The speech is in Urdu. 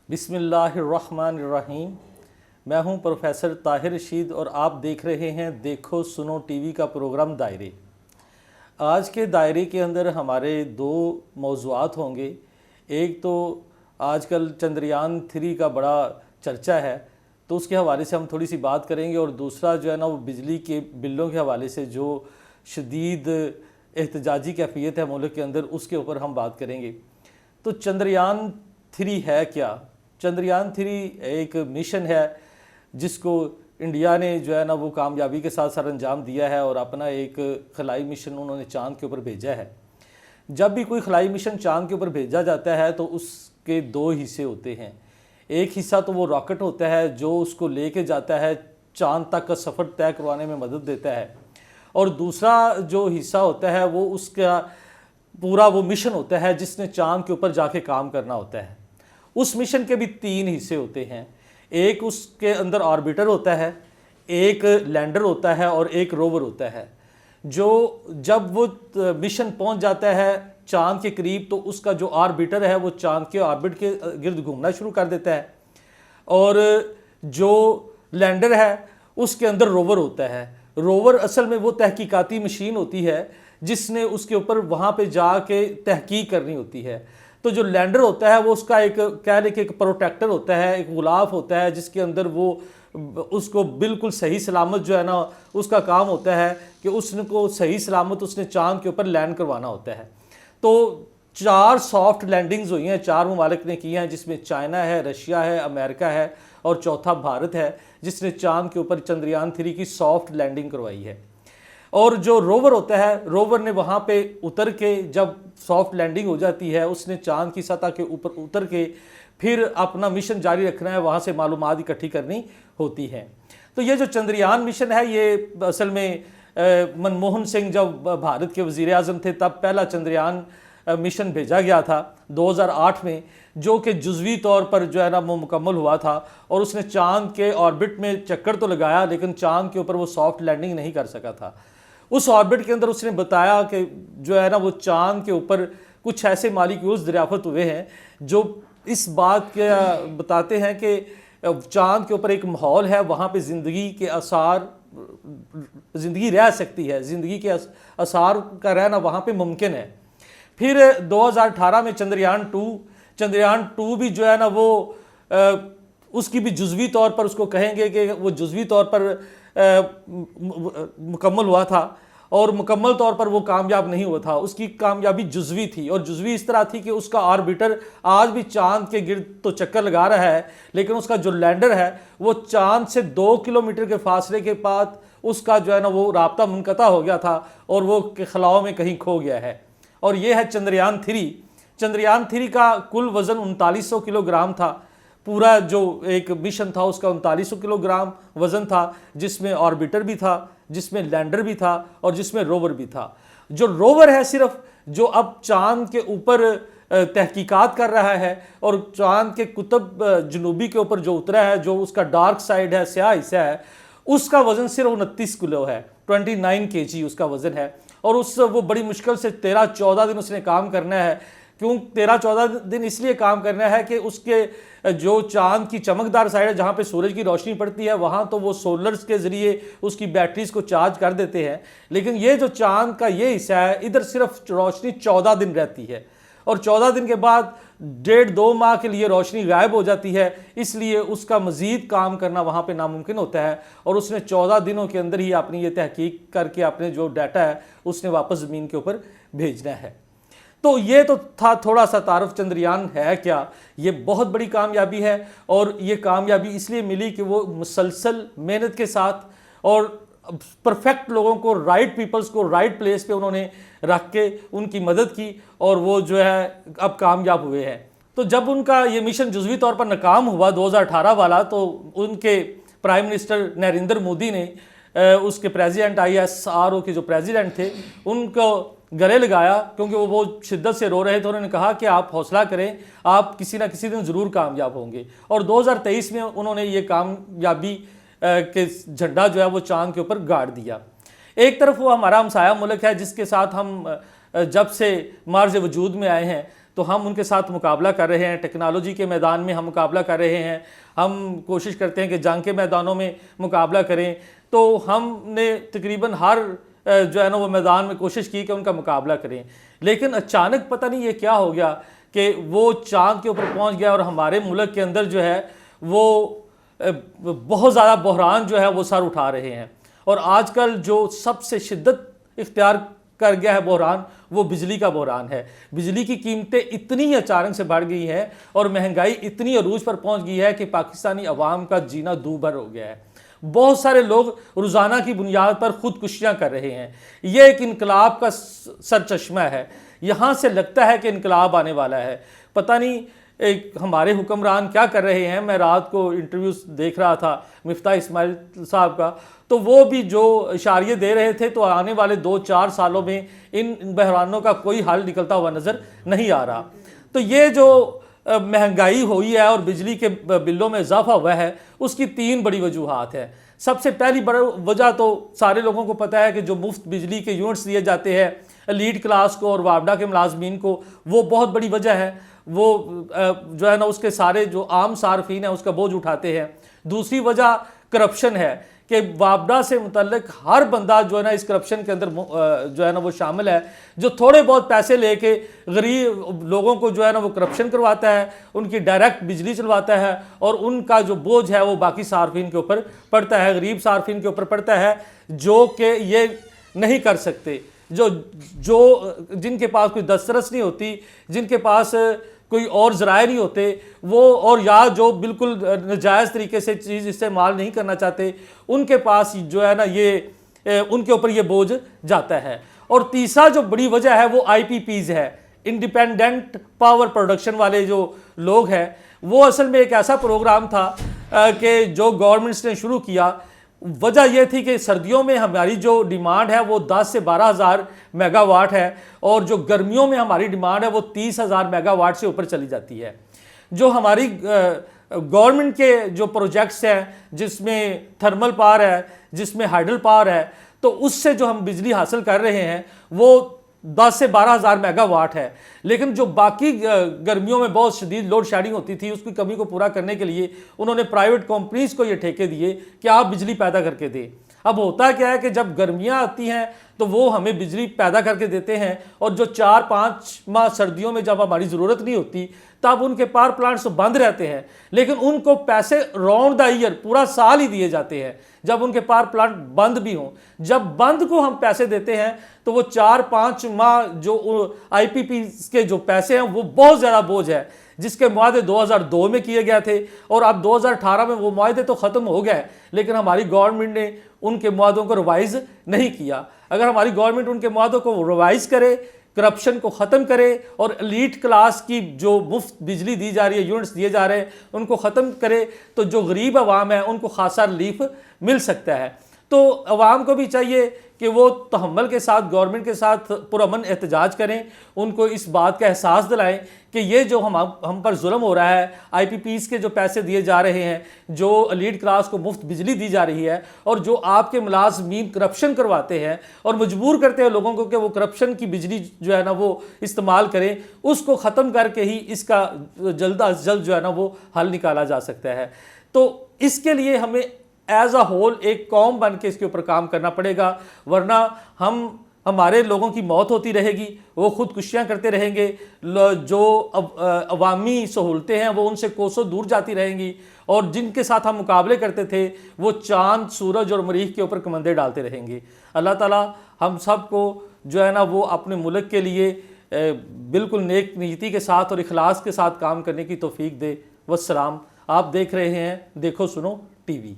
بسم اللہ الرحمن الرحیم۔ میں ہوں پروفیسر طاہر رشید اور آپ دیکھ رہے ہیں دیکھو سنو ٹی وی کا پروگرام دائرے۔ آج کے دائرے کے اندر ہمارے دو موضوعات ہوں گے۔ ایک تو آج کل چندریان 3 کا بڑا چرچا ہے، تو اس کے حوالے سے ہم تھوڑی سی بات کریں گے، اور دوسرا جو ہے نا وہ بجلی کے بلوں کے حوالے سے جو شدید احتجاجی کیفیت ہے ملک کے اندر، اس کے اوپر ہم بات کریں گے۔ تو چندریان 3 ہے کیا؟ چندریان 3 ایک مشن ہے جس کو انڈیا نے جو ہے نا وہ کامیابی کے ساتھ سر انجام دیا ہے، اور اپنا ایک خلائی مشن انہوں نے چاند کے اوپر بھیجا ہے۔ جب بھی کوئی خلائی مشن چاند کے اوپر بھیجا جاتا ہے تو اس کے دو حصے ہوتے ہیں۔ ایک حصہ تو وہ راکٹ ہوتا ہے جو اس کو لے کے جاتا ہے، چاند تک کا سفر طے کروانے میں مدد دیتا ہے، اور دوسرا جو حصہ ہوتا ہے وہ اس کا پورا وہ مشن ہوتا ہے جس نے چاند کے اوپر جا کے کام کرنا ہوتا ہے۔ اس مشن کے بھی 3 حصے ہوتے ہیں۔ ایک اس کے اندر آربیٹر ہوتا ہے، ایک لینڈر ہوتا ہے، اور ایک روور ہوتا ہے۔ جو جب وہ مشن پہنچ جاتا ہے چاند کے قریب تو اس کا جو آربیٹر ہے وہ چاند کے آربٹ کے گرد گھومنا شروع کر دیتا ہے، اور جو لینڈر ہے اس کے اندر روور ہوتا ہے۔ روور اصل میں وہ تحقیقاتی مشین ہوتی ہے جس نے اس کے اوپر وہاں پہ جا کے تحقیق کرنی ہوتی ہے۔ تو جو لینڈر ہوتا ہے وہ اس کا ایک کہہ لیں کہ ایک پروٹیکٹر ہوتا ہے، ایک غلاف ہوتا ہے جس کے اندر وہ اس کو بالکل صحیح سلامت جو ہے نا اس کا کام ہوتا ہے کہ اس کو صحیح سلامت اس نے چاند کے اوپر لینڈ کروانا ہوتا ہے۔ تو 4 سافٹ لینڈنگز ہوئی ہیں، 4 ممالک نے کی ہیں، جس میں چائنا ہے، رشیا ہے، امریکہ ہے، اور چوتھا بھارت ہے جس نے چاند کے اوپر چندریان 3 کی سافٹ لینڈنگ کروائی ہے۔ اور جو روور ہوتا ہے، روور نے وہاں پہ اتر کے جب سافٹ لینڈنگ ہو جاتی ہے اس نے چاند کی سطح کے اوپر اتر کے پھر اپنا مشن جاری رکھنا ہے، وہاں سے معلومات اکٹھی کرنی ہوتی ہے۔ تو یہ جو چندریان مشن ہے یہ اصل میں منموہن سنگھ جب بھارت کے وزیر اعظم تھے تب پہلا چندریان مشن بھیجا گیا تھا 2008 میں، جو کہ جزوی طور پر جو ہے نا وہ مکمل ہوا تھا، اور اس نے چاند کے آربٹ میں چکر تو لگایا لیکن چاند کے اوپر وہ سافٹ لینڈنگ نہیں کر سکا تھا۔ اس آربٹ کے اندر اس نے بتایا کہ جو ہے نا وہ چاند کے اوپر کچھ ایسے مالیکیولز دریافت ہوئے ہیں جو اس بات کے بتاتے ہیں کہ چاند کے اوپر ایک ماحول ہے، وہاں پہ زندگی کے آثار، زندگی رہ سکتی ہے، زندگی کے آثار کا رہنا وہاں پہ ممکن ہے۔ پھر 2018 میں چندریان 2 بھی جو ہے نا وہ اس کی بھی جزوی طور پر اس کو کہیں گے کہ وہ جزوی طور پر مکمل ہوا تھا، اور مکمل طور پر وہ کامیاب نہیں ہوا تھا، اس کی کامیابی جزوی تھی، اور جزوی اس طرح تھی کہ اس کا آربیٹر آج بھی چاند کے گرد تو چکر لگا رہا ہے، لیکن اس کا جو لینڈر ہے وہ چاند سے 2 کلومیٹر کے فاصلے کے بعد اس کا جو ہے نا وہ رابطہ منقطع ہو گیا تھا اور وہ خلاؤں میں کہیں کھو گیا ہے۔ اور یہ ہے چندریان 3۔ چندریان 3 کا کل وزن 3900 کلو گرام تھا۔ پورا جو ایک مشن تھا اس کا 3900 کلو گرام وزن تھا، جس میں آربیٹر بھی تھا، جس میں لینڈر بھی تھا، اور جس میں روور بھی تھا۔ جو روور ہے صرف جو اب چاند کے اوپر تحقیقات کر رہا ہے، اور چاند کے قطب جنوبی کے اوپر جو اترا ہے، جو اس کا ڈارک سائڈ ہے، سیاہ حصہ ہے، اس کا وزن صرف 29 کلو ہے، 29 kg اس کا وزن ہے، اور وہ بڑی مشکل سے 13-14 دن اس نے کام کرنا ہے۔ کیوں 13-14 دن؟ اس لیے کام کرنا ہے کہ اس کے جو چاند کی چمکدار سائڈ ہے جہاں پہ سورج کی روشنی پڑتی ہے وہاں تو وہ سولرز کے ذریعے اس کی بیٹریز کو چارج کر دیتے ہیں، لیکن یہ جو چاند کا یہ حصہ ہے ادھر صرف روشنی 14 دن رہتی ہے، اور 14 دن کے بعد 1.5-2 ماہ کے لیے روشنی غائب ہو جاتی ہے، اس لیے اس کا مزید کام کرنا وہاں پہ ناممکن ہوتا ہے، اور اس نے 14 دنوں کے اندر ہی اپنی یہ تحقیق کر کے اپنے جو ڈیٹا ہے اس نے واپس زمین کے اوپر بھیجنا ہے۔ تو یہ تو تھا تھوڑا سا تعارف چندریان ہے کیا۔ یہ بہت بڑی کامیابی ہے، اور یہ کامیابی اس لیے ملی کہ وہ مسلسل محنت کے ساتھ اور پرفیکٹ لوگوں کو، رائٹ پیپلز کو رائٹ پلیس پہ انہوں نے رکھ کے ان کی مدد کی، اور وہ جو ہے اب کامیاب ہوئے ہیں۔ تو جب ان کا یہ مشن جزوی طور پر ناکام ہوا 2018 والا، تو ان کے پرائم منسٹر نریندر مودی نے اس کے پریزیڈنٹ ISRO کے جو پریزیڈنٹ تھے ان کو گلے لگایا، کیونکہ وہ بہت شدت سے رو رہے تھے۔ انہوں نے کہا کہ آپ حوصلہ کریں، آپ کسی نہ کسی دن ضرور کامیاب ہوں گے، اور 2023 میں انہوں نے یہ کامیابی کے جھنڈا جو ہے وہ چاند کے اوپر گاڑ دیا۔ ایک طرف وہ ہمارا ہمسایہ ملک ہے جس کے ساتھ ہم جب سے مارز وجود میں آئے ہیں تو ہم ان کے ساتھ مقابلہ کر رہے ہیں، ٹیکنالوجی کے میدان میں ہم مقابلہ کر رہے ہیں، ہم کوشش کرتے ہیں کہ جنگ کے میدانوں میں مقابلہ کریں، تو ہم نے تقریباً ہر جو ہے نا وہ میدان میں کوشش کی کہ ان کا مقابلہ کریں، لیکن اچانک پتہ نہیں یہ کیا ہو گیا کہ وہ چاند کے اوپر پہنچ گیا، اور ہمارے ملک کے اندر جو ہے وہ بہت زیادہ بحران جو ہے وہ سر اٹھا رہے ہیں۔ اور آج کل جو سب سے شدت اختیار کر گیا ہے بحران، وہ بجلی کا بحران ہے۔ بجلی کی قیمتیں اتنی اچانک سے بڑھ گئی ہیں اور مہنگائی اتنی عروج پر پہنچ گئی ہے کہ پاکستانی عوام کا جینا دوبھر ہو گیا ہے۔ بہت سارے لوگ روزانہ کی بنیاد پر خودکشیاں کر رہے ہیں۔ یہ ایک انقلاب کا سرچشمہ ہے، یہاں سے لگتا ہے کہ انقلاب آنے والا ہے۔ پتہ نہیں ہمارے حکمران کیا کر رہے ہیں۔ میں رات کو انٹرویوز دیکھ رہا تھا مفتاح اسماعیل صاحب کا، تو وہ بھی جو اشاریے دے رہے تھے، تو آنے والے 2-4 سالوں میں ان بحرانوں کا کوئی حل نکلتا ہوا نظر نہیں آ رہا۔ تو یہ جو مہنگائی ہوئی ہے اور بجلی کے بلوں میں اضافہ ہوا ہے، اس کی 3 بڑی وجوہات ہیں۔ سب سے پہلی بڑی وجہ تو سارے لوگوں کو پتہ ہے کہ جو مفت بجلی کے یونٹس دیے جاتے ہیں ایلیٹ کلاس کو اور وابڈا کے ملازمین کو، وہ بہت بڑی وجہ ہے۔ وہ جو ہے نا اس کے سارے جو عام صارفین ہیں اس کا بوجھ اٹھاتے ہیں۔ دوسری وجہ کرپشن ہے کہ وابڈا سے متعلق ہر بندہ جو ہے نا اس کرپشن کے اندر جو ہے نا وہ شامل ہے، جو تھوڑے بہت پیسے لے کے غریب لوگوں کو جو ہے نا وہ کرپشن کرواتا ہے، ان کی ڈائریکٹ بجلی چلواتا ہے، اور ان کا جو بوجھ ہے وہ باقی صارفین کے اوپر پڑتا ہے، غریب صارفین کے اوپر پڑتا ہے، جو کہ یہ نہیں کر سکتے، جن کے پاس کوئی دسترس نہیں ہوتی، جن کے پاس کوئی اور ذرائع نہیں ہوتے، وہ اور یا جو بالکل ناجائز طریقے سے چیز استعمال نہیں کرنا چاہتے، ان کے پاس جو ہے نا یہ ان کے اوپر یہ بوجھ جاتا ہے۔ اور تیسرا جو بڑی وجہ ہے وہ IPPs ہے، انڈیپینڈنٹ پاور پروڈکشن والے جو لوگ ہیں، وہ اصل میں ایک ایسا پروگرام تھا کہ جو گورنمنٹس نے شروع کیا۔ وجہ یہ تھی کہ سردیوں میں ہماری جو ڈیمانڈ ہے وہ 10 سے 12 ہزار میگا واٹ ہے، اور جو گرمیوں میں ہماری ڈیمانڈ ہے وہ 30 ہزار میگا واٹ سے اوپر چلی جاتی ہے۔ جو ہماری گورنمنٹ کے جو پروجیکٹس ہیں، جس میں تھرمل پاور ہے، جس میں ہائیڈل پاور ہے، تو اس سے جو ہم بجلی حاصل کر رہے ہیں وہ 10 سے 12 ہزار میگا واٹ ہے۔ لیکن جو باقی گرمیوں میں بہت شدید لوڈ شیڈنگ ہوتی تھی، اس کی کمی کو پورا کرنے کے لیے انہوں نے پرائیویٹ کمپنیز کو یہ ٹھیکے دیے کہ آپ بجلی پیدا کر کے دیں۔ اب ہوتا کیا ہے کہ جب گرمیاں آتی ہیں تو وہ ہمیں بجلی پیدا کر کے دیتے ہیں، اور جو 4-5 ماہ سردیوں میں جب ہماری ضرورت نہیں ہوتی تب ان کے پاور پلانٹس بند رہتے ہیں، لیکن ان کو پیسے راؤنڈ دا ایئر پورا سال ہی دیے جاتے ہیں جب ان کے پاور پلانٹ بند بھی ہوں۔ جب بند کو ہم پیسے دیتے ہیں تو وہ 4-5 ماہ جو IPPs کے جو پیسے ہیں وہ بہت زیادہ بوجھ ہے، جس کے معاہدے 2002 میں کیے گئے تھے، اور اب 2018 میں وہ معاہدے تو ختم ہو گئے، لیکن ہماری گورنمنٹ نے ان کے معاہدوں کو ریوائز نہیں کیا۔ اگر ہماری گورنمنٹ ان کے معاہدوں کو ریوائز کرے، کرپشن کو ختم کرے، اور ایلیٹ کلاس کی جو مفت بجلی دی جا رہی ہے، یونٹس دیے جا رہے ہیں، ان کو ختم کرے، تو جو غریب عوام ہے ان کو خاصا ریلیف مل سکتا ہے۔ تو عوام کو بھی چاہیے کہ وہ تحمل کے ساتھ گورنمنٹ کے ساتھ پرامن احتجاج کریں، ان کو اس بات کا احساس دلائیں کہ یہ جو ہم پر ظلم ہو رہا ہے، IPPs کے جو پیسے دیے جا رہے ہیں، جو ایلیٹ کلاس کو مفت بجلی دی جا رہی ہے، اور جو آپ کے ملازمین کرپشن کرواتے ہیں اور مجبور کرتے ہیں لوگوں کو کہ وہ کرپشن کی بجلی جو ہے نا وہ استعمال کریں، اس کو ختم کر کے ہی اس کا جلد از جلد جو ہے نا وہ حل نکالا جا سکتا ہے۔ تو اس کے لیے ہمیں ایز اے ہول ایک قوم بن کے اس کے اوپر کام کرنا پڑے گا، ورنہ ہمارے لوگوں کی موت ہوتی رہے گی، وہ خودکشیاں کرتے رہیں گے، جو عوامی سہولتیں ہیں وہ ان سے کوسوں دور جاتی رہیں گی، اور جن کے ساتھ ہم مقابلے کرتے تھے وہ چاند، سورج اور مریخ کے اوپر کمندے ڈالتے رہیں گے۔ اللہ تعالیٰ ہم سب کو جو ہے نا وہ اپنے ملک کے لیے بالکل نیک نیتی کے ساتھ اور اخلاص کے ساتھ کام کرنے کی توفیق دے۔ والسلام۔ آپ دیکھ رہے ہیں دیکھو سنو ٹی وی۔